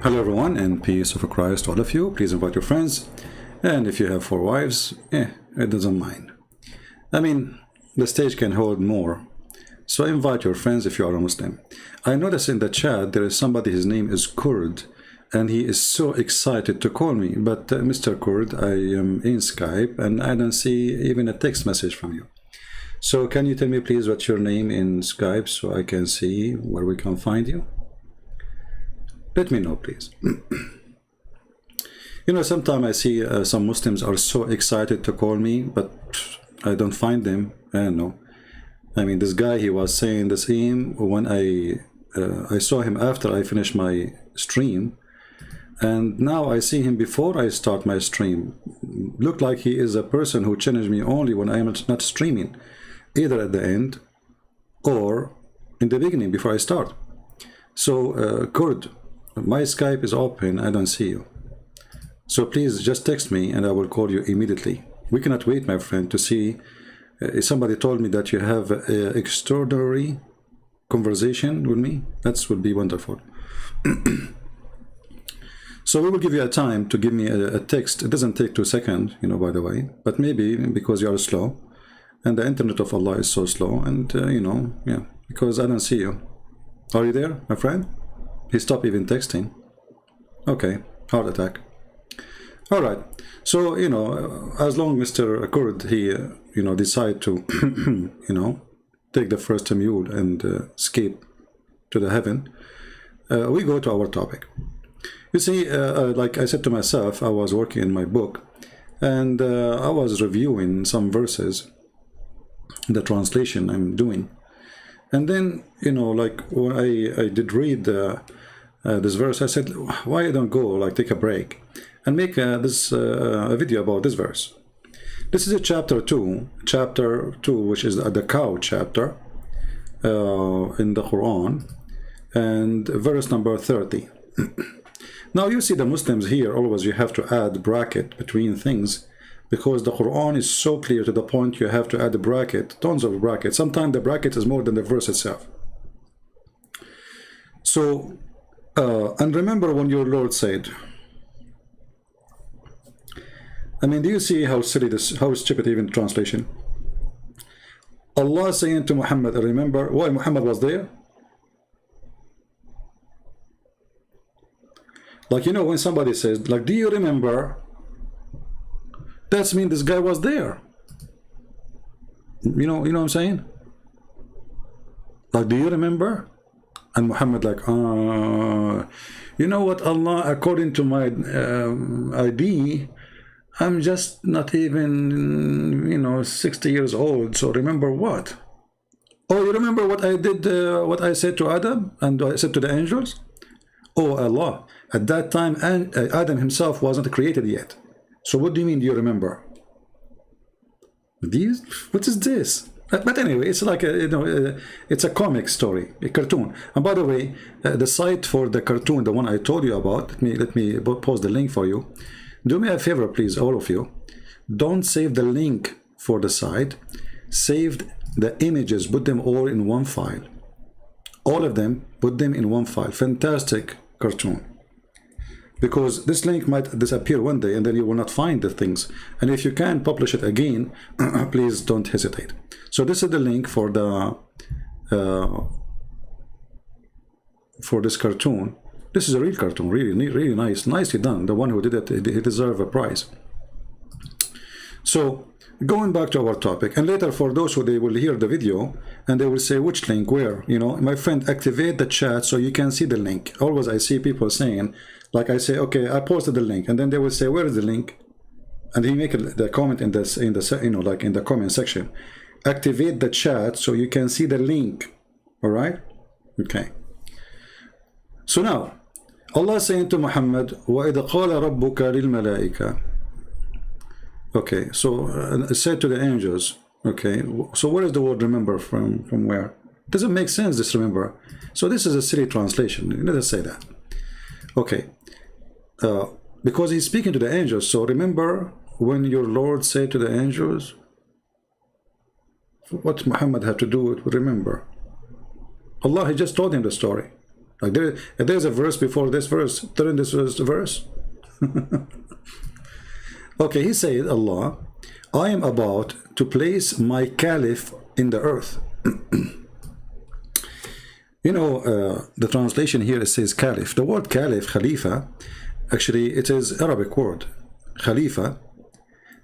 Hello everyone, and peace of Christ to all of you. Please invite your friends, and if you have 4 wives, it doesn't mind. I mean, the stage can hold more, so invite your friends if you are a Muslim. I noticed in the chat there is somebody, his name is Kurd, and he is so excited to call me. But Mr. Kurd, I am in Skype and I don't see even a text message from you. So can you tell me please what's your name in Skype so I can see where we can find you? Let me know, please. You know, sometimes I see some Muslims are so excited to call me, but I don't find them. No. I mean, this guy, he was saying the same when I saw him after I finished my stream, and now I see him before I start my stream. Look like he is a person who challenged me only when I am not streaming, either at the end or in the beginning before I start. So, Kurd, my Skype is open, I don't see you. So please just text me and I will call you immediately. We cannot wait, my friend, to see. Somebody told me that you have an extraordinary conversation with me. That would be wonderful. So we will give you a time to give me a text. It doesn't take 2 seconds, you know, by the way, but maybe because you are slow and the internet of Allah is so slow, and you know, yeah, because I don't see you. Are you there, my friend? He stopped even texting. Okay, heart attack. All right. So, you know, as long as Mr. Kurd, he, you know, decide to, you know, take the first mule and escape to the heaven, we go to our topic. You see, like I said to myself, I was working in my book, and I was reviewing some verses, the translation I'm doing. And then, you know, like when I did read this verse, I said, why don't go, like, take a break and make this a video about this verse. This is a chapter 2, which is the cow chapter in the Quran, and verse number 30. Now you see the Muslims here, always you have to add bracket between things, because the Quran is so clear to the point you have to add a bracket, tons of brackets. Sometimes the bracket is more than the verse itself. So, and remember when your Lord said, I mean, do you see how silly this, how stupid even translation? Allah saying to Muhammad, remember why Muhammad was there? Like, you know, when somebody says, like, do you remember? That means this guy was there. You know what I'm saying? Like, do you remember? And Muhammad like, you know what, Allah, according to my ID, I'm just not even, you know, 60 years old. So remember what? Oh, you remember what I did, what I said to Adam and I said to the angels? Oh, Allah, at that time, Adam himself wasn't created yet. So what do you mean, do you remember? What is this? But anyway, it's like a, you know, it's a comic story, a cartoon. And by the way, the site for the cartoon, the one I told you about, let me post the link for you. Do me a favor, please, all of you. Don't save the link for the site. Save the images, put them all in one file. All of them, put them in one file. Fantastic cartoon. Because this link might disappear one day and then you will not find the things. And if you can publish it again, please don't hesitate. So this is the link for the for this cartoon. This is a real cartoon, really nice, nicely done. The one who did it, he deserves a prize. So going back to our topic, and later for those who they will hear the video and they will say which link, where, you know, my friend, activate the chat so you can see the link. Always I see people saying, like I say, okay, I posted the link, and then they will say, where is the link? And he make the comment in this, you know, like in the comment section. Activate the chat so you can see the link. All right? Okay. So now, Allah saying to Muhammad, وَإِذَا قَالَ رَبُّكَ لِلْمَلَائِكَةِ. Okay, so said to the angels. Okay, so where is the word remember from where? It doesn't make sense, this remember. So this is a silly translation. Let us say that. Okay, because he's speaking to the angels. So remember when your Lord said to the angels, what Muhammad had to do with remember? Allah, he just told him the story. Like there's a verse before this verse. Turn this verse. Okay, he said, Allah, I am about to place my caliph in the earth. You know, the translation here, it says caliph. The word caliph, khalifa, actually it is Arabic word. Khalifa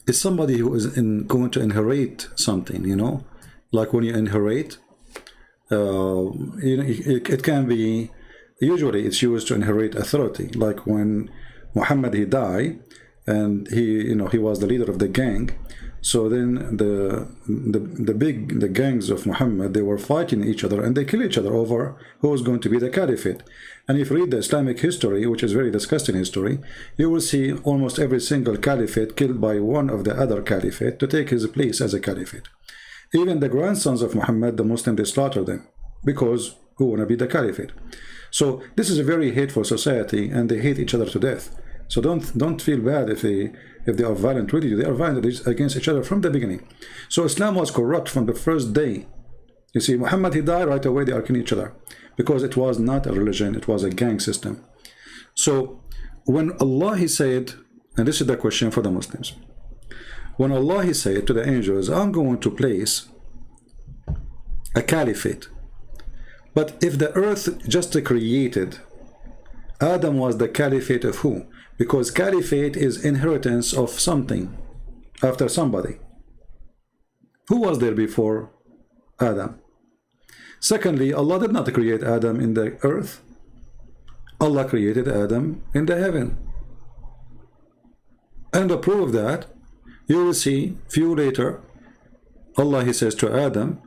is somebody who is going to inherit something, you know, like when you inherit, it can be, usually it's used to inherit authority, like when Muhammad, he died, and he was the leader of the gang. So then the gangs of Muhammad, they were fighting each other, and they kill each other over who was going to be the caliphate. And if you read the Islamic history, which is very disgusting history, you will see almost every single caliphate killed by one of the other caliphate to take his place as a caliphate. Even the grandsons of Muhammad, the Muslims, they slaughter them because who want to be the caliphate. So this is a very hateful society, and they hate each other to death. So don't feel bad if they are violent with you. They are violent against each other from the beginning. So Islam was corrupt from the first day. You see, Muhammad, he died right away, they are killing each other, because it was not a religion, it was a gang system. So when Allah, he said, and this is the question for the Muslims, when Allah, he said to the angels, I'm going to place a caliphate, but if the earth just created, Adam was the caliphate of who? Because caliphate is inheritance of something after somebody. Who was there before Adam? Secondly, Allah did not create Adam in the earth. Allah created Adam in the heaven. And to prove that, you will see few later, Allah, he says to Adam,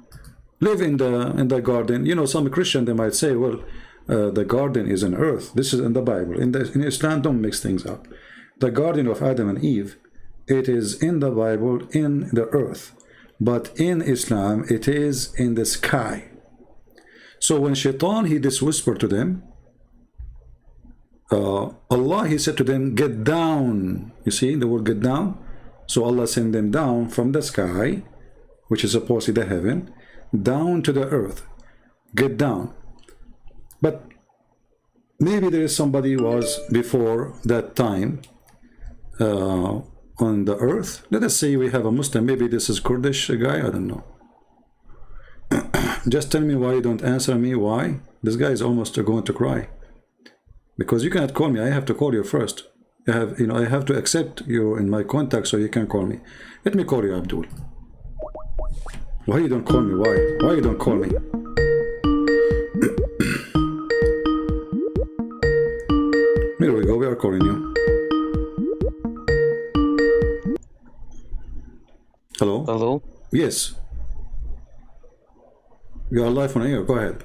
live in the garden. You know, some Christian, they might say, well, the garden is on earth. This is in the Bible. In Islam, don't mix things up. The garden of Adam and Eve, it is in the Bible, in the earth. But in Islam, it is in the sky. So when Shaitan, he just whispered to them, Allah, he said to them, get down. You see the word get down? So Allah sent them down from the sky, which is supposed to be the heaven, down to the earth. Get down. But maybe there is somebody who was before that time on the earth. Let us say we have a Muslim. Maybe this is Kurdish guy. I don't know. Just tell me why you don't answer me. Why? This guy is almost going to cry. Because you cannot call me. I have to call you first. I have to accept you in my contact so you can call me. Let me call you, Abdul. Why you don't call me? Why? Why you don't call me? Here we go, we are calling you. Hello? Hello? Yes. You are live on air, go ahead.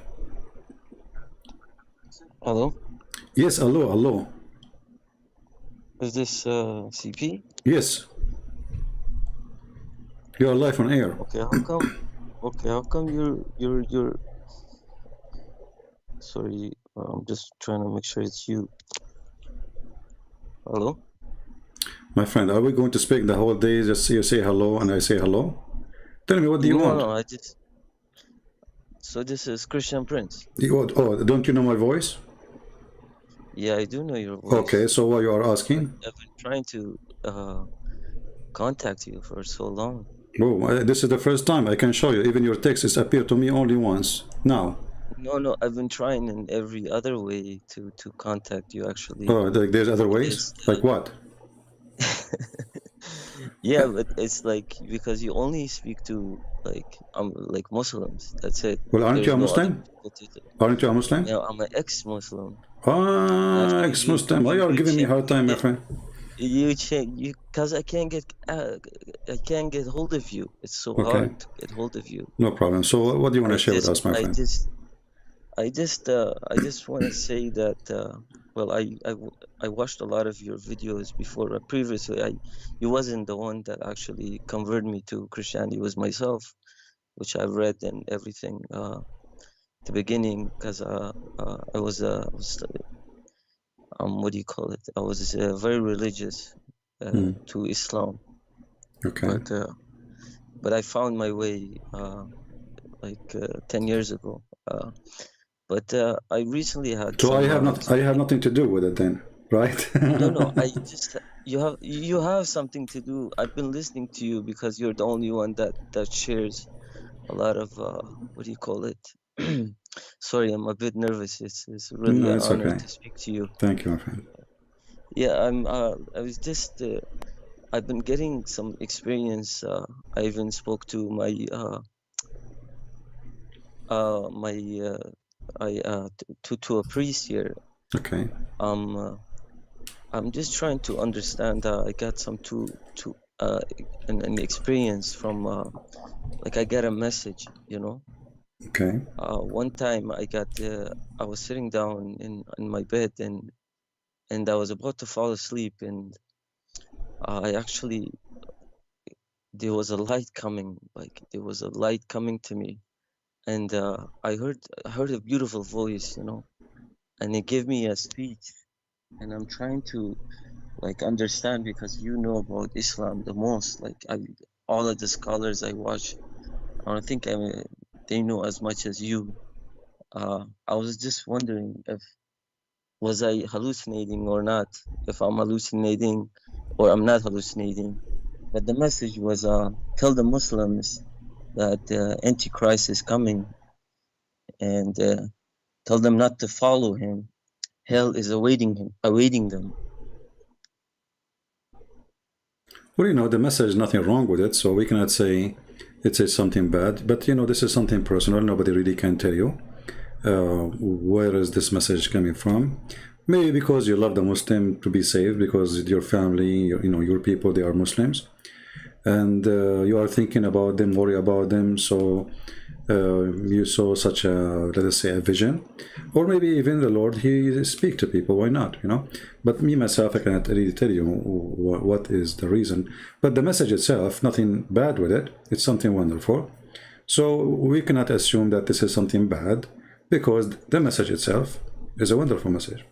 Hello? Yes, hello, hello. Is this CP? Yes. You are live on air. Okay, how come you're sorry, I'm just trying to make sure it's you. Hello? My friend, are we going to speak the whole day? Just you say hello and I say hello? Tell me, what do you want? No, so this is Christian Prince. Oh, don't you know my voice? Yeah, I do know your voice. Okay, so what you are asking? I've been trying to contact you for so long. Oh, this is the first time I can show you. Even your text has appeared to me only once. Now. No, I've been trying in every other way to contact you, actually. Oh, there's other ways? Like what? Yeah, but it's like because you only speak to like Muslims. That's it. Well, aren't you a Muslim? Aren't you a Muslim? Yeah, I'm an ex-Muslim. Ah, ex-Muslim. Why you are giving me a hard time, my friend? Because I can't get hold of you. It's so hard to get hold of you. No problem. So what do you want to share with us, my friend? I just want to say that well, I watched a lot of your videos before. Previously, you wasn't the one that actually converted me to Christianity. It was myself, which I've read and everything. The beginning, because I was what do you call it? I was very religious to Islam. Okay. But I found my way like 10 years ago. But I recently had So I some have not, I have nothing to do with it then, right? no, I just you have something to do. I've been listening to you because you're the only one that shares a lot of what do you call it? Sorry, I'm a bit nervous. It's really No, an it's honor okay. to speak to you. Thank you, my friend. Yeah, I was just I've been getting some experience. I even spoke to my my I to a priest here. Okay. I'm just trying to understand. I got some to an experience from like I get a message, you know. Okay. One time I was sitting down in my bed and I was about to fall asleep and I actually there was a light coming, like there was a light coming to me and I heard a beautiful voice, you know, and it gave me a speech and I'm trying to like understand because you know about Islam the most. Like all of the scholars I watch, I don't think they know as much as you. I was just wondering if was I hallucinating or not, if I'm hallucinating or I'm not hallucinating. But the message was tell the Muslims that Antichrist is coming and tell them not to follow him. Hell is awaiting them. Well, the message, nothing wrong with it, so we cannot say it says something bad. But this is something personal. Nobody really can tell you where is this message coming from. Maybe because you love the Muslim to be saved, because your family, your people, they are Muslims, and you are thinking about them, worry about them. So you saw such a, let us say, a vision, or maybe even the Lord, he speak to people. Why not? But me myself, I cannot really tell you what is the reason. But the message itself, nothing bad with it. It's something wonderful. So we cannot assume that this is something bad, because the message itself is a wonderful message.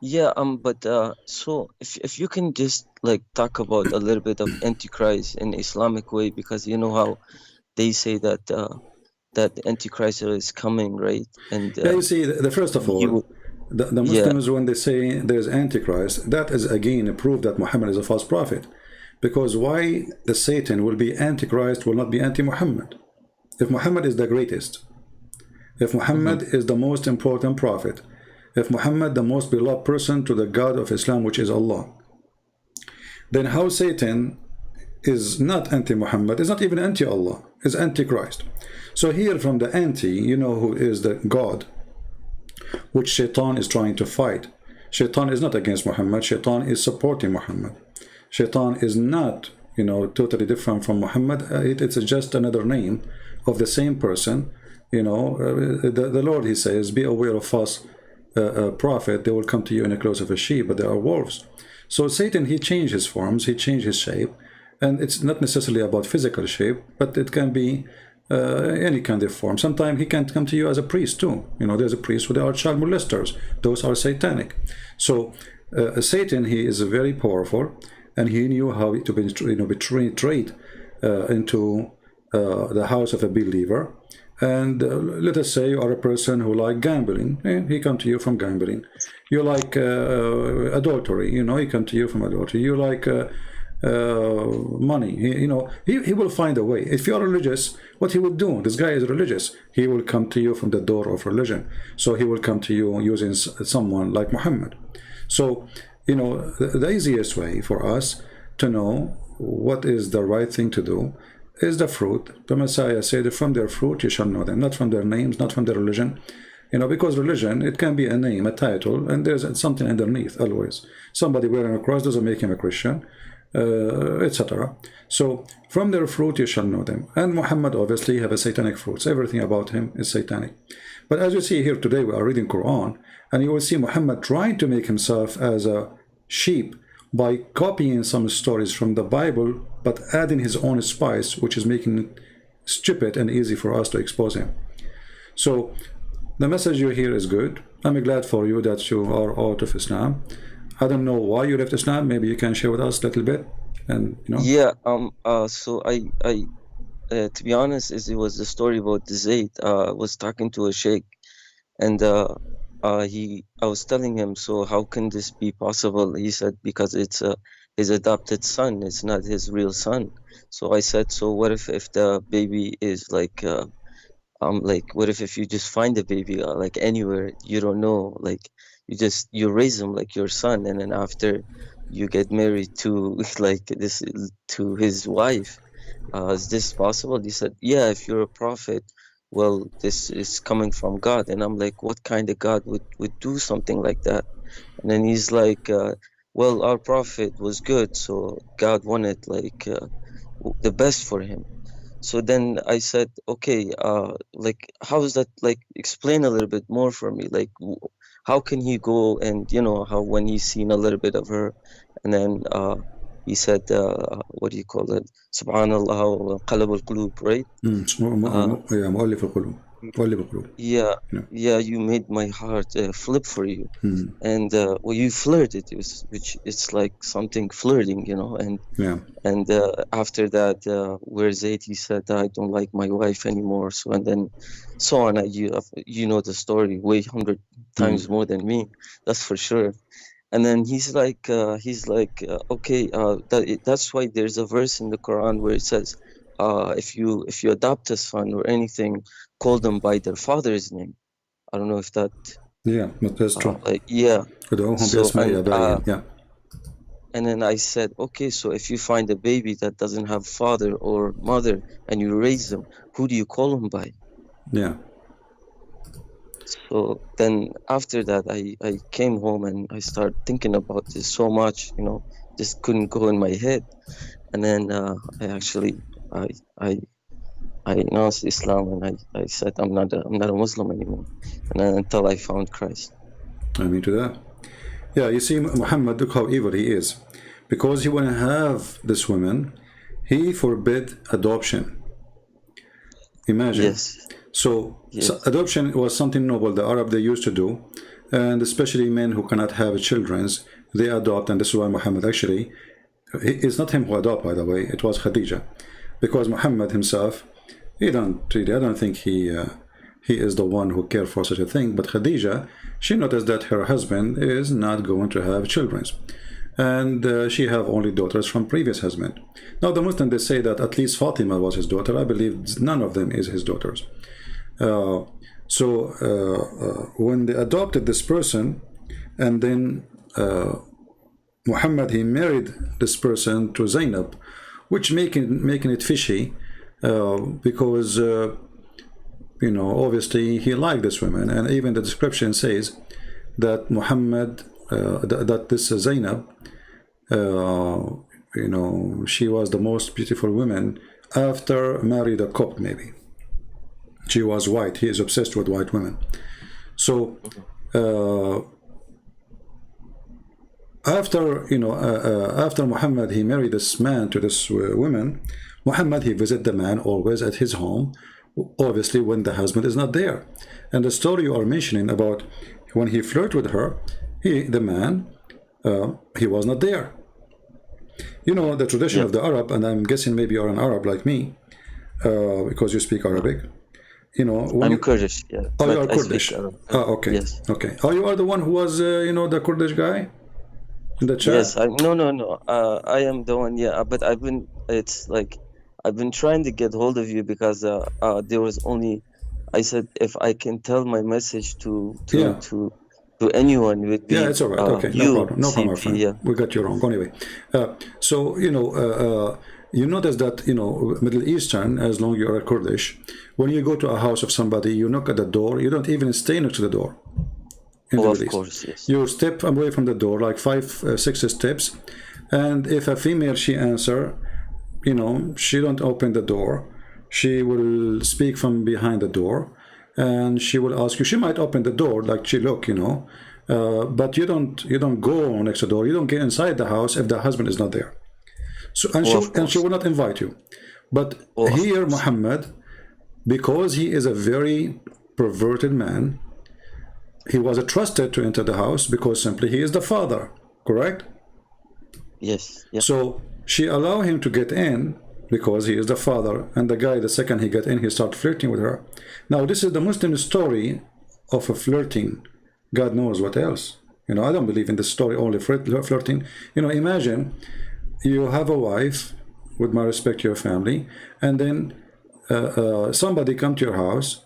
Yeah, but so if you can just like talk about a little bit of Antichrist in Islamic way, because you know how they say that that the Antichrist is coming, right? And Yeah, you see, the first of he all, will, the yeah, Muslims, when they say there's Antichrist, that is again a proof that Muhammad is a false prophet. Because why the Satan will be Antichrist, will not be anti-Muhammad? If Muhammad is the greatest, if hmm Muhammad is the most important prophet, if Muhammad the most beloved person to the God of Islam, which is Allah, then how Satan is not anti-Muhammad, is not even anti-Allah, is anti-Christ. So here from the anti, who is the God, which Shaitan is trying to fight. Shaitan is not against Muhammad, Shaitan is supporting Muhammad. Shaitan is not, totally different from Muhammad. It's just another name of the same person. The Lord, he says, be aware of false prophet. They will come to you in the clothes of a sheep, but they are wolves. So Satan, he changed his forms, he changed his shape, and it's not necessarily about physical shape, but it can be any kind of form. Sometimes he can come to you as a priest too. There's a priest who are child molesters. Those are satanic. So Satan, he is very powerful, and he knew how to be trade into the house of a believer. And let us say you are a person who like gambling, and he come to you from gambling. You like adultery, he come to you from adultery. You like money, he will find a way. If you are religious, what he will do, this guy is religious, he will come to you from the door of religion. So he will come to you using someone like Muhammad. So the easiest way for us to know what is the right thing to do is the fruit. The Messiah said, from their fruit you shall know them, not from their names, not from their religion. Because religion, it can be a name, a title, and there's something underneath always. Somebody wearing a cross doesn't make him a Christian, etc. So from their fruit you shall know them. And Muhammad obviously have a satanic fruits. Everything about him is satanic. But as you see here today, we are reading Quran, and you will see Muhammad trying to make himself as a sheep by copying some stories from the Bible, but adding his own spice, which is making it stupid and easy for us to expose him. So the message you hear is good. I'm glad for you that you are out of Islam. I don't know why you left Islam. Maybe you can share with us a little bit. And yeah. So I to be honest, it was the story about the Zayd. I was talking to a sheikh, And I was telling him, so how can this be possible? He said, because it's his adopted son, it's not his real son. So I said, so what if the baby is like, what if you just find a baby like anywhere, you don't know, like you raise him like your son, and then after you get married to like this to his wife, is this possible? He said, yeah, if you're a prophet, well, this is coming from God. And I'm like, what kind of God would do something like that? And then he's like, well, our prophet was good, so God wanted like the best for him. So then I said, okay, like, how is that? Like, explain a little bit more for me. Like, how can he go and, how when he's seen a little bit of her, and then he said, what do you call it? Subhanallah, qalab al-qulub, right? yeah, مؤلف القلوب. مؤلف القلوب. Yeah, Yeah. yeah, you made my heart flip for you. And well, you flirted, which it's like something flirting, and Yeah. and after that, where Zayd, he said, I don't like my wife anymore. So, and then so on. You know the story way 100 times more than me, that's for sure. And then he's like, okay, that's why there's a verse in the Quran where it says, if you adopt a son or anything, call them by their father's name. I don't know if that. Yeah, but that's true. Yeah. ادعوهم So, بأسماء آبائهم. Yeah. and then I said, okay, so if you find a baby that doesn't have father or mother and you raise them, who do you call them by? Yeah. So then after that, I came home and I started thinking about this so much, just couldn't go in my head. And then I announced Islam, and I said I'm not a Muslim anymore, and then until I found Christ. I mean to that. Yeah, you see, Muhammad, look how evil he is. Because he want to have this woman, he forbid adoption. Imagine. Yes. So adoption was something noble the Arab they used to do, and especially men who cannot have children, they adopt, and this is why Muhammad actually, it's not him who adopt, by the way, it was Khadija, because Muhammad himself, I don't think he is the one who cared for such a thing, but Khadija, she noticed that her husband is not going to have children, and she have only daughters from previous husband. Now the Muslims, they say that at least Fatima was his daughter. I believe none of them is his daughters. When they adopted this person, and then Muhammad, he married this person to Zainab, which making it fishy, because obviously he liked this woman, and even the description says that Muhammad, that this Zainab, she was the most beautiful woman after married a Copt, maybe. She was white. He is obsessed with white women. So after Muhammad, he married this man to this woman. Muhammad, he visit the man always at his home, obviously when the husband is not there. And the story you are mentioning about when he flirted with her, the man, he was not there. The tradition of the Arab, and I'm guessing maybe you're an Arab like me, because you speak Arabic. I'm Kurdish. Yeah. Oh, you are Kurdish. Okay. Yes. Okay. Oh, you are the one who was, the Kurdish guy in the chat. Yes. No. I am the one. Yeah. But I've been trying to get hold of you because there was only. I said if I can tell my message to anyone, would be. Yeah, it's all right. Okay, no problem. No problem, my friend. Yeah. We got you wrong. Anyway, you notice that Middle Eastern, as long as you're a Kurdish, when you go to a house of somebody, you knock at the door. You don't even stay next to the door. Of course, yes. You step away from the door like 5, 6 steps, and if a female she answer, she don't open the door. She will speak from behind the door, and she will ask you. She might open the door like she look, but you don't go next to the door. You don't get inside the house if the husband is not there. So and she will not invite you. But here Muhammad, because he is a very perverted man, he was trusted to enter the house because simply he is the father, correct? Yes. Yep. So she allowed him to get in because he is the father, and the guy, the second he got in, he started flirting with her. Now this is the Muslim story of a flirting, God knows what else. You know, I don't believe in the story only flirting. You know, imagine you have a wife, with my respect to your family, and then somebody come to your house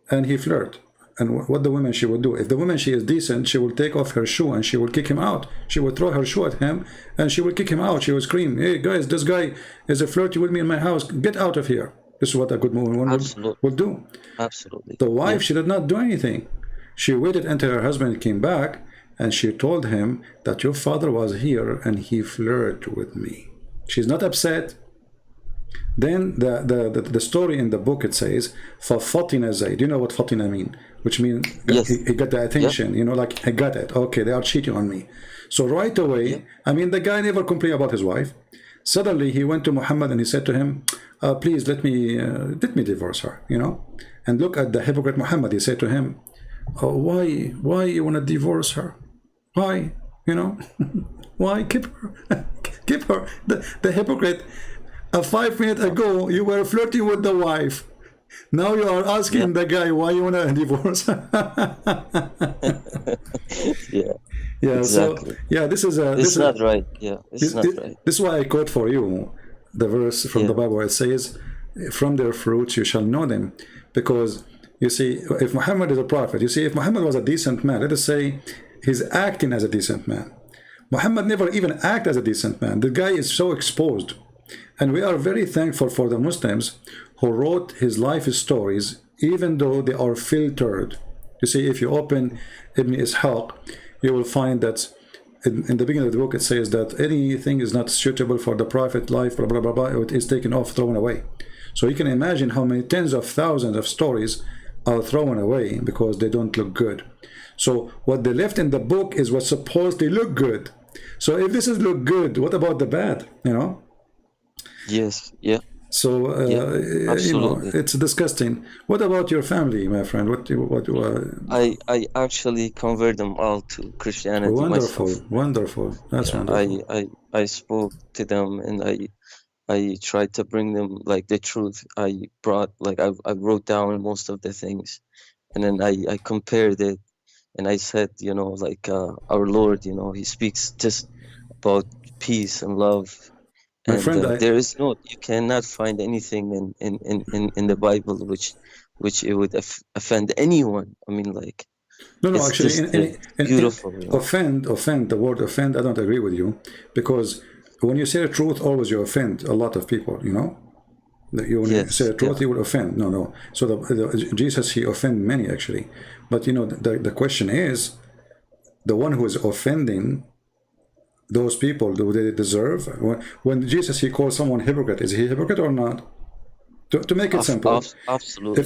and he flirt. And what the woman she would do? If the woman she is decent, she will take off her shoe and she will kick him out. She will throw her shoe at him and she will kick him out. She will scream, "Hey guys, this guy is a flirting with me in my house. Get out of here." This is what a good woman would do. Absolutely. The wife, she did not do anything. She waited until her husband came back and she told him that your father was here and he flirted with me. She's not upset. Then the story in the book, it says, فَفَطِنَ زَيْد. Do you know what fatina mean? Which means he got the attention, you know, like, I got it. Okay, they are cheating on me. So right away, I mean, the guy never complained about his wife. Suddenly he went to Muhammad and he said to him, please let me divorce her, you know. And look at the hypocrite Muhammad. He said to him, why you want to divorce her? Why, you know? Why? Keep her. Keep her. The hypocrite. 5 minutes ago you were flirting with the wife. Now you are asking the guy why you want to divorce. Exactly. So this is not right. This is why I quote for you the verse from the Bible. It says, from their fruits you shall know them. Because you see, if Muhammad is a prophet, you see, if Muhammad was a decent man, let us say he's acting as a decent man. Muhammad never even acted as a decent man. The guy is so exposed. And we are very thankful for the Muslims who wrote his life stories, even though they are filtered. You see, if you open Ibn Ishaq, you will find that in the beginning of the book it says that anything is not suitable for the prophet life, blah, blah, blah, blah, it is taken off, thrown away. So you can imagine how many tens of thousands of stories are thrown away because they don't look good. So what they left in the book is what supposedly look good. So if this is look good, what about the bad, you know? Yes, yeah. So you know, it's disgusting. What about your family, my friend? I actually convert them all to Christianity. Wonderful. That's wonderful. I spoke to them and I tried to bring them like the truth. I brought like I wrote down most of the things, and then I compared it, and I said, you know, like our Lord, you know, he speaks just about peace and love. My friend, there is you cannot find anything in the Bible which it would offend anyone. I mean, like, no, actually, beautiful. Offend. The word offend, I don't agree with you, because when you say the truth, always you offend a lot of people. You know, when you say the truth, you will offend. No. So Jesus, he offended many actually, but you know, the question is, the one who is offending those people, do they deserve? When Jesus, he calls someone hypocrite, is he hypocrite or not? To make it simple, absolutely.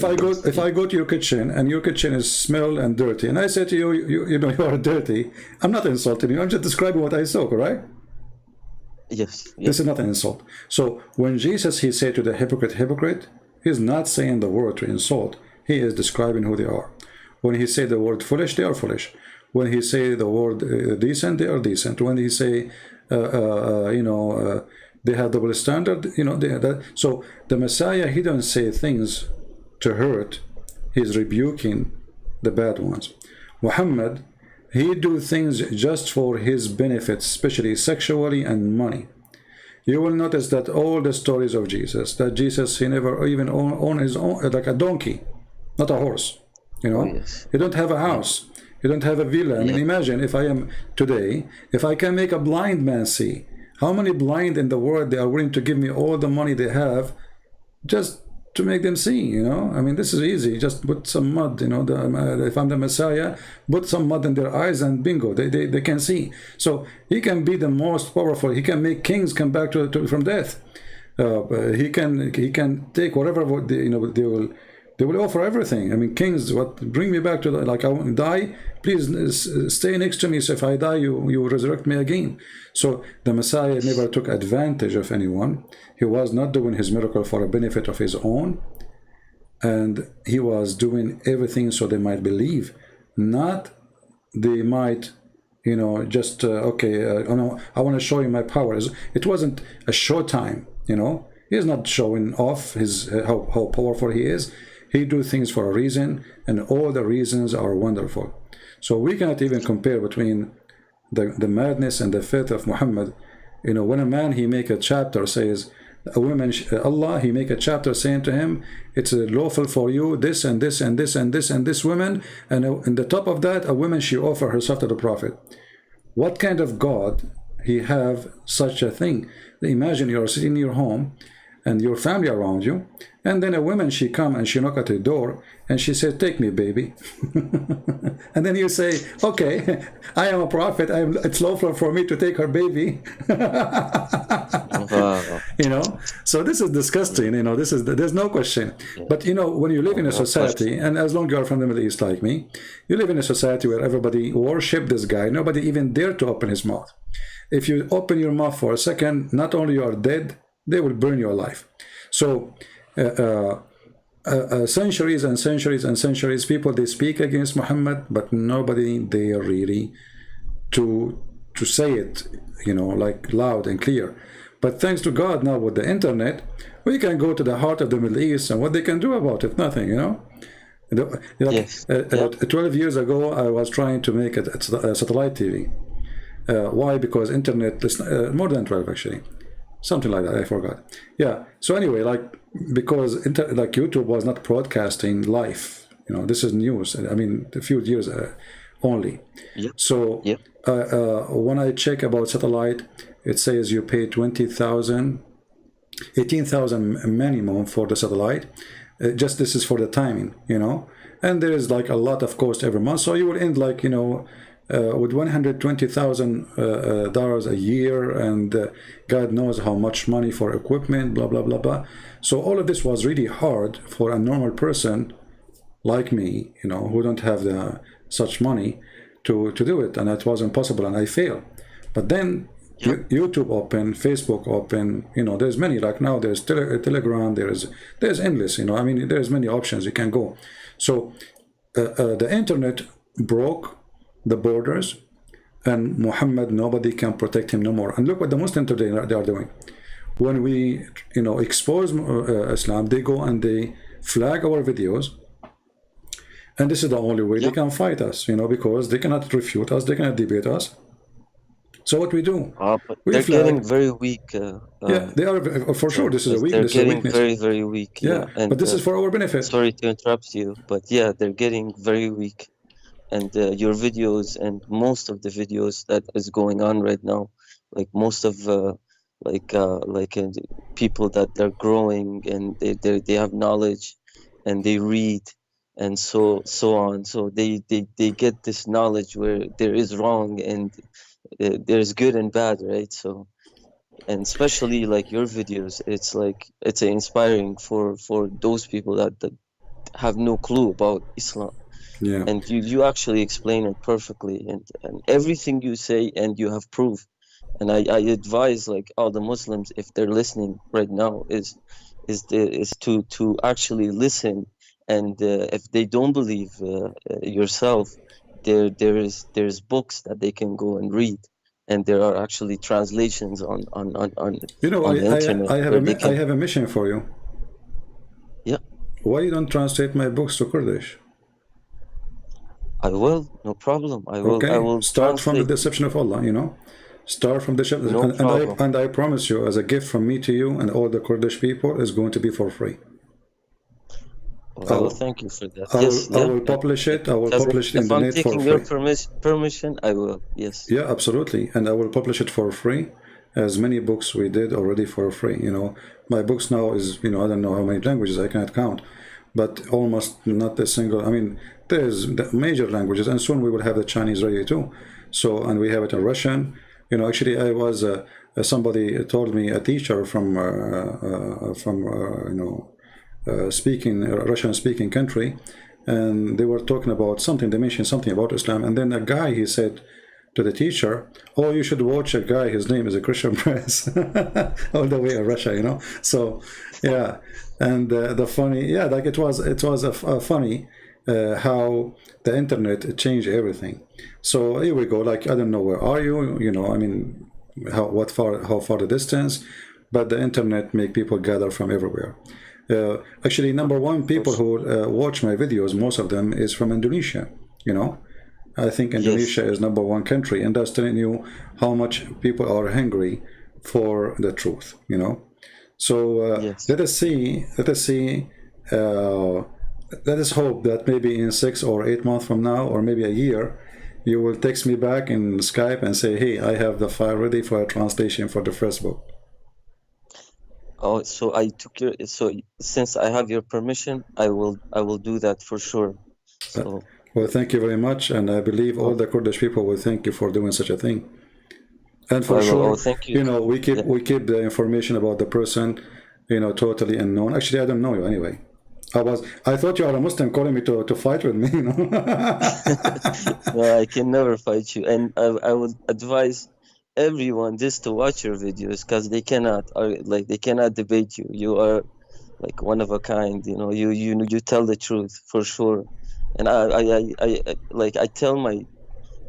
If I go to your kitchen and your kitchen is smell and dirty, and I say to you, you know, you are dirty, I'm not insulting you. I'm just describing what I saw, correct? Yes. This is not an insult. So when Jesus, he said to the hypocrite, he's not saying the word to insult. He is describing who they are. When he said the word foolish, they are foolish. When he say the word decent, they are decent. When he say, you know, they have double standard, you know. So the Messiah, he don't say things to hurt. He's rebuking the bad ones. Muhammad, he do things just for his benefits, especially sexually and money. You will notice that all the stories of Jesus, that Jesus, he never even owned his own, like a donkey, not a horse. You know, he don't have a house. You don't have a villa. I mean, imagine if I am today, if I can make a blind man see, how many blind in the world they are willing to give me all the money they have just to make them see, you know? I mean, this is easy. Just put some mud, you know, if I'm the Messiah, put some mud in their eyes and bingo, they can see. So he can be the most powerful. He can make kings come back from death. He can take whatever, you know, they will offer everything. I mean, kings, bring me back to like I want to die, please stay next to me, so if I die, you will resurrect me again. So the Messiah never took advantage of anyone. He was not doing his miracle for a benefit of his own, and he was doing everything so they might believe, not they might, you know, just oh no, I want to show you my powers. It wasn't a show time, you know. He's not showing off his how powerful he is. He do things for a reason, and all the reasons are wonderful. So we cannot even compare between the madness and the faith of Muhammad. You know, when a man, he make a chapter, says, a woman, Allah, he make a chapter saying to him, it's lawful for you, this and this and this and this and this woman, and in the top of that, a woman, she offer herself to the Prophet. What kind of God he have such a thing? Imagine you're sitting in your home and your family around you, and then a woman, she come and she knock at the door and she said, take me, baby. And then you say, okay, I am a prophet, it's lawful for me to take her baby. You know, so this is disgusting. You know, this is, there's no question. But you know, when you live in a society, and as long as you are from the Middle East like me, you live in a society where everybody worship this guy, nobody even dare to open his mouth. If you open your mouth for a second, not only you are dead, they will burn your life. So centuries and centuries and centuries, people, they speak against Muhammad, but nobody dare really to say it, you know, like loud and clear. But thanks to God, now with the internet, we can go to the heart of the Middle East, and what they can do about it, nothing, you know. Yes. 12 years ago, I was trying to make a satellite TV. Why? Because internet is more than 12 actually, something like that. I forgot. Yeah. So anyway, like because like YouTube was not broadcasting live. You know, this is news. I mean, a few years only. Yep. So Yep. When I check about satellite, it says you pay 20,000, 18,000 minimum for the satellite. Just this is for the timing, you know, and there is like a lot of cost every month. So you will end like, you know, with $120,000 a year, and God knows how much money for equipment, blah, blah, blah, blah. So all of this was really hard for a normal person like me, you know, who don't have such money to do it. And it was impossible, and I failed. But then YouTube open, Facebook open, you know, there's many, like now there's Telegram, there's endless, you know, I mean, there's many options you can go. So the internet broke the borders, and Muhammad, nobody can protect him no more. And look what the Muslims today they are doing. When we, you know, expose Islam, they go and they flag our videos, and this is the only way they can fight us, you know, because they cannot refute us, they cannot debate us. So what we do? But they're getting very weak. Yeah, they are for sure. This is a weakness. They're getting very, very weak. Yeah, and, but this is for our benefit. Sorry to interrupt you, but yeah, they're getting very weak. And your videos and most of the videos that is going on right now, like most of people that they're growing and they have knowledge and they read and so on. So they get this knowledge where there is wrong and there's good and bad, right? So, and especially like your videos, it's like it's inspiring for those people that have no clue about Islam. Yeah. And you actually explain it perfectly, and everything you say, and you have proof. And I advise like all the Muslims, if they're listening right now, is to actually listen. And if they don't believe yourself, there's books that they can go and read, and there are actually translations on you know, on the internet. I have a mission for you. Yeah. Why you don't translate my books to Kurdish? I will, no problem. I will. Okay. I will start translate. from the deception of Allah, you know. Start from the and I promise you, as a gift from me to you and all the Kurdish people, is going to be for free. Well, I will thank you for that. I will publish it. I will publish it in the net for free. If I'm taking your permission, I will. Yes. Yeah, absolutely, and I will publish it for free, as many books we did already for free. You know, my books now is, you know, I don't know how many languages, I cannot count, but almost not a single. I mean, there's the major languages, and soon we will have the Chinese ready too. So, and we have it in Russian. You know, actually, I was somebody told me, a teacher from you know, Russian speaking country, and they were talking about something. They mentioned something about Islam, and then a guy, he said to the teacher, "Oh, you should watch a guy. His name is a Christian Prince," all the way in Russia, you know. So, yeah, and the funny, yeah, like it was a funny. How the internet changed everything. So here we go. Like, I don't know, where are you? You know, I mean, how far the distance? But the internet make people gather from everywhere. Actually, number one people who watch my videos, most of them is from Indonesia. You know, I think Yes. Indonesia is number one country, and that's telling you how much people are hungry for the truth. You know, so Yes. let us see. Uh, let us hope that maybe in 6 or 8 months from now, or maybe a year, you will text me back in Skype and say, "Hey, I have the file ready for a translation for the first book." Oh, so I took your, so since I have your permission, I will do that for sure. Uh, So, well, thank you very much, and I believe all oh, the Kurdish people will thank you for doing such a thing. And for I will. Oh, sure, thank you. you know, Yeah. we keep the information about the person, you know, totally unknown. Actually, I don't know you anyway. I thought you are a Muslim calling me to fight with me, you know. No, I can never fight you, and I would advise everyone just to watch your videos because they cannot debate you. You are like one of a kind. You know, you tell the truth for sure, and I tell my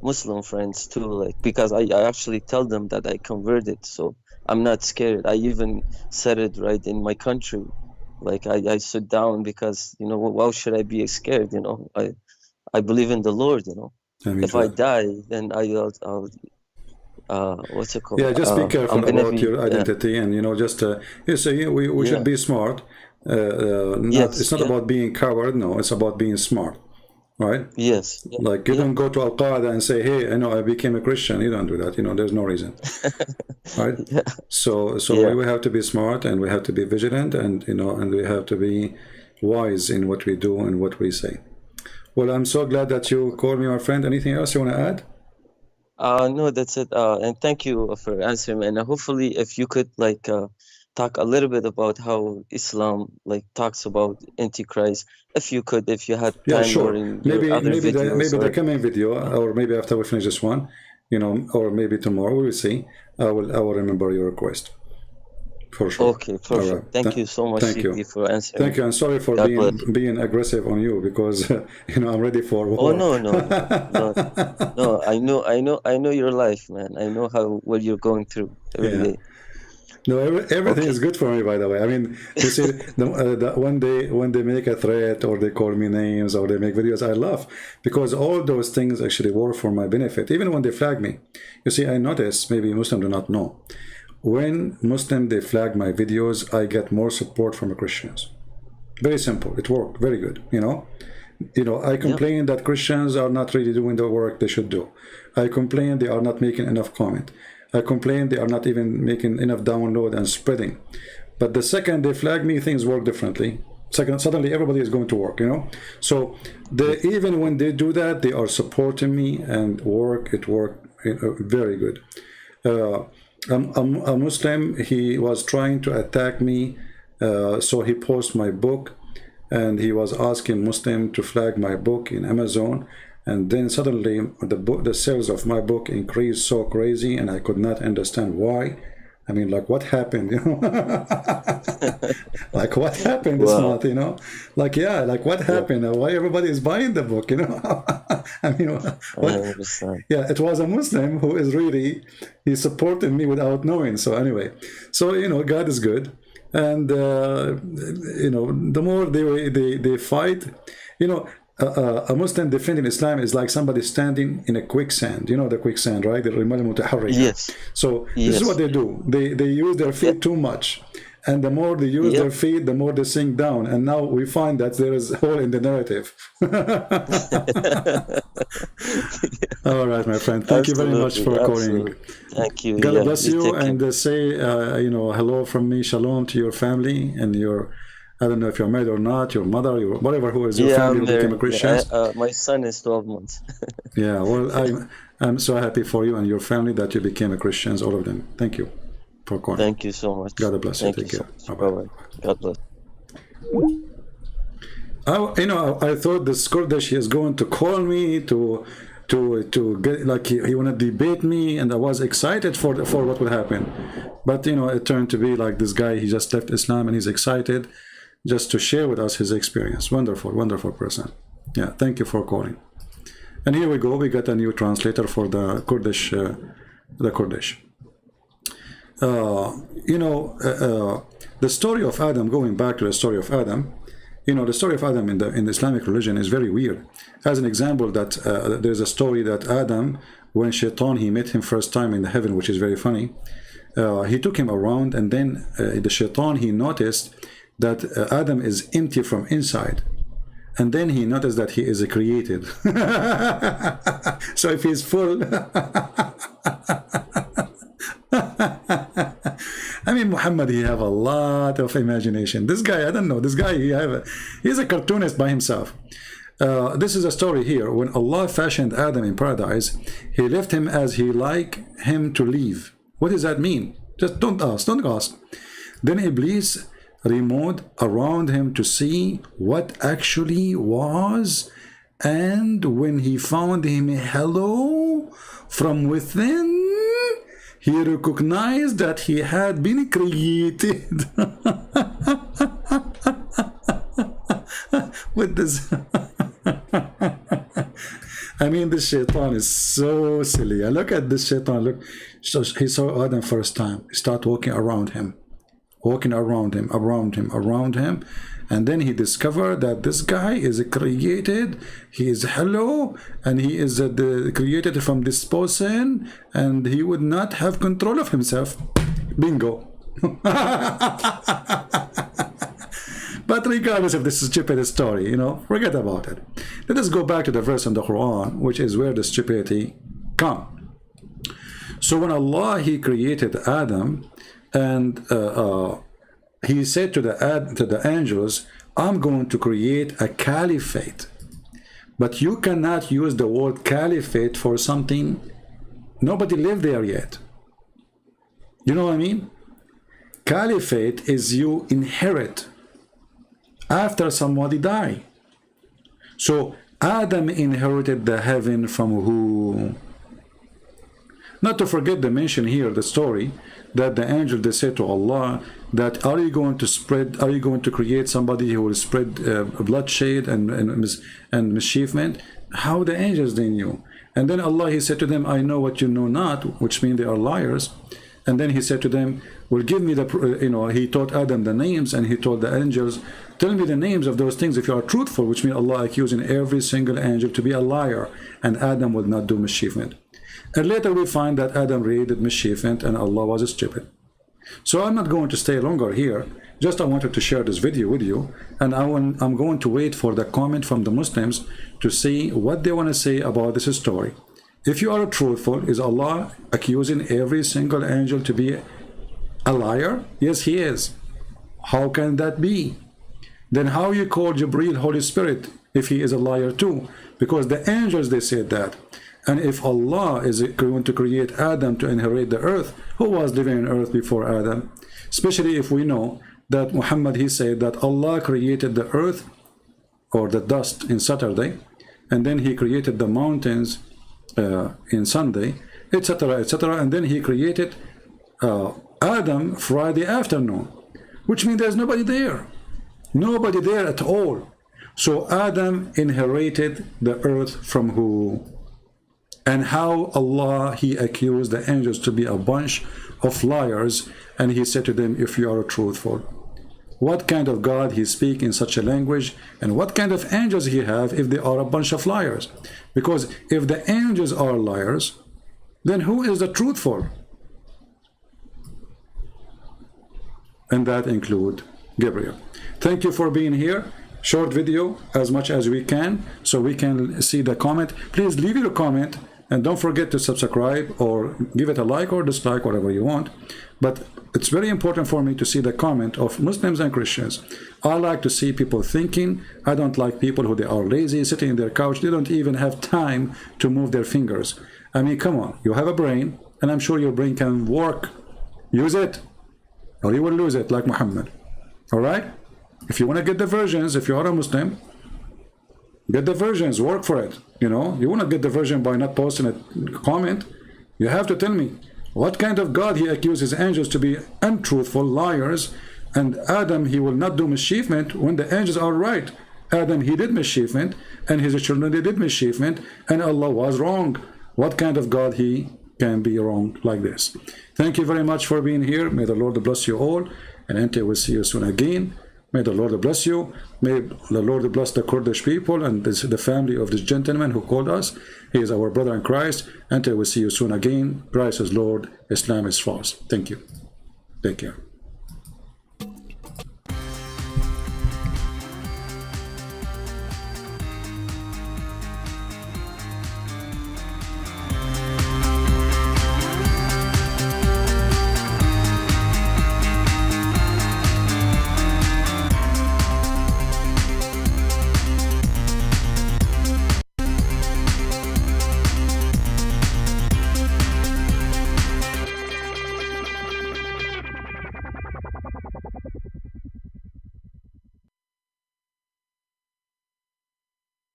Muslim friends too, like because I actually tell them that I converted, so I'm not scared. I even said it right in my country. Like I sit down because, why should I be scared? I believe in the Lord, I mean, If I die, then I'll what's it called? yeah, just be I'm careful gonna about be your identity, and you know, just you say we should yeah, be smart. Not yes, it's not yeah, about being coward. No, it's about being smart, right? yes, yeah, Like you yeah, don't go to Al Qaeda and say, "Hey, I know I became a Christian." You don't do that. You know, there's no reason, right? yeah, So yeah. we have to be smart, and we have to be vigilant, and you know, and we have to be wise in what we do and what we say. Well, I'm so glad that you called me, my friend. Anything else you want to add? No, that's it. And thank you for answering. And hopefully, if you could talk a little bit about how Islam talks about Antichrist, if you had Yeah, time or sure. in your other videos Maybe the or coming video, or maybe after we finish this one, you know, or maybe tomorrow. We will see. I will remember your request for sure. okay, All right. perfect. Thank you so much, Thank you. CP, for Thank answering. you. And sorry for God bless. being aggressive on you because you know I'm ready for Oh war. no, no, no, no, no. I know your life, man. I know how what you're going through every Yeah. day. No, everything Okay. is good for me, by the way. I mean, you see, when they make a threat or they call me names or they make videos, I laugh because all those things actually work for my benefit. Even when they flag me, you see, I notice maybe Muslims do not know. When Muslim they flag my videos, I get more support from the Christians. Very simple. It worked very good. I Yep. complain that Christians are not really doing the work they should do. I complain they are not making enough comment. I complain they are not even making enough download and spreading. But the second they flag me, things work differently. Second, suddenly everybody is going to work, you know. So Yes. even when they do that, they are supporting me and work. It worked very good. Uh, a Muslim, he was trying to attack me, so he posted my book, and he was asking Muslim to flag my book in Amazon, and then suddenly the sales of my book increased so crazy, and I could not understand why. I mean, like, what happened, you know? Like, what happened this Wow. month, you know? Like, yeah, like, what Yeah, happened? Why everybody is buying the book, you know? I mean, I what? understand. Yeah, it was a Muslim who is really, he supported me without knowing. So anyway, so, you know, God is good. And, the more they fight, you know, a Muslim defending Islam is like somebody standing in a quicksand. You know the quicksand, right? The rimal mutaharrika. Yes. So this is what Yes. they do. They use their Yeah. feet too much, and the more they use Yep. their feet, the more they sink down. And now we find that there is a hole in the narrative. All right, my friend. Thank you very much Absolutely. for calling. Absolutely. Thank you. God Yeah. bless You you, take care. and say, hello from me, shalom to your family and your. I don't know if you're married or not, your mother, your whatever, who is your Yeah, family I'm who became a married. Yeah. Christians. My son is 12 months. Yeah, well, I'm so happy for you and your family that you became a Christians, all of them. Thank you for calling. Thank you so much. God bless you. Thank you Take so care. much. Bye Bye bye. bye. God bless. I thought this Kurdish is going to call me to get like he want to debate me, and I was excited for what would happen. But it turned to be like this guy. He just left Islam and he's excited just to share with us his experience. Wonderful, wonderful person. Yeah, thank you for calling. And here we go. We got a new translator for the Kurdish. The Kurdish. Uh, you know, the story of Adam, going back to the story of Adam, you know, the story of Adam in the Islamic religion is very weird. As an example, that there's a story that Adam, when Shaitan, he met him first time in the heaven, which is very funny. He took him around, and then the Shaitan, he noticed that Adam is empty from inside. And then he noticed that he is created. So if he's full, I mean, Muhammad, he have a lot of imagination. This guy, I don't know, this guy, he's a cartoonist by himself. This is a story here. When Allah fashioned Adam in paradise, he left him as he like him to leave. What does that mean? Just don't ask. Then Iblis removed around him to see what actually was, and when he found him hello from within, he recognized that he had been created. With this I mean, this Shaitan is so silly. Look at this Shaitan. Look, so he saw Adam first time. He started walking around him, and then he discovered that this guy is created. He is hello, and he is created from this person, and he would not have control of himself. Bingo. But regardless of this stupid story, you know, forget about it. Let us go back to the verse in the Quran, which is where the stupidity comes. So when Allah, he created Adam, and he said to the angels, I'm going to create a caliphate. But you cannot use the word caliphate for something nobody lived there yet. You know what I mean? Caliphate is you inherit after somebody die. So Adam inherited the heaven from who? Not to forget to mention here the story that the angel, they said to Allah that are you going to create somebody who will spread bloodshed and mischievement? How the angels, they knew. And then Allah, he said to them, I know what you know not, which means they are liars. And then he said to them, well, give me the, you know, he taught Adam the names, and he told the angels, tell me the names of those things if you are truthful, which means Allah accusing every single angel to be a liar, and Adam would not do mischievement. And later we find that Adam really did mischievement, and Allah was stupid. So I'm not going to stay longer here. Just I wanted to share this video with you, and I'm going to wait for the comment from the Muslims to see what they want to say about this story. If you are truthful, is Allah accusing every single angel to be a liar? Yes, he is. How can that be? Then how you call Jibreel Holy Spirit if he is a liar too? Because the angels, they said that. And if Allah is going to create Adam to inherit the earth, who was living on earth before Adam? Especially if we know that Muhammad, he said that Allah created the earth or the dust in Saturday, and then he created the mountains in Sunday, etc., etc., and then he created Adam Friday afternoon, which means there's nobody there at all. So Adam inherited the earth from who? And how Allah, he accused the angels to be a bunch of liars, and he said to them, if you are truthful. What kind of God he speak in such a language, and what kind of angels he have if they are a bunch of liars? Because if the angels are liars, then who is the truthful? And that include Gabriel. Thank you for being here. Short video as much as we can, so we can see the comment. Please leave your comment, and don't forget to subscribe or give it a like or dislike, whatever you want. But it's very important for me to see the comment of Muslims and Christians. I like to see people thinking. I don't like people who they are lazy, sitting in their couch. They don't even have time to move their fingers. I mean, come on. You have a brain, and I'm sure your brain can work. Use it, or you will lose it like Muhammad. All right? If you want to get the versions, if you are a Muslim, get the versions, work for it. You know, you want to get the version by not posting a comment. You have to tell me what kind of God he accuses angels to be untruthful, liars, and Adam, he will not do mischievement when the angels are right. Adam, he did mischievement, and his children, they did mischievement, and Allah was wrong. What kind of God he can be wrong like this? Thank you very much for being here. May the Lord bless you all. And until we see you soon again, may the Lord bless you. May the Lord bless the Kurdish people and the family of this gentleman who called us. He is our brother in Christ. Until we see you soon again, Christ is Lord, Islam is false. Thank you. Take care.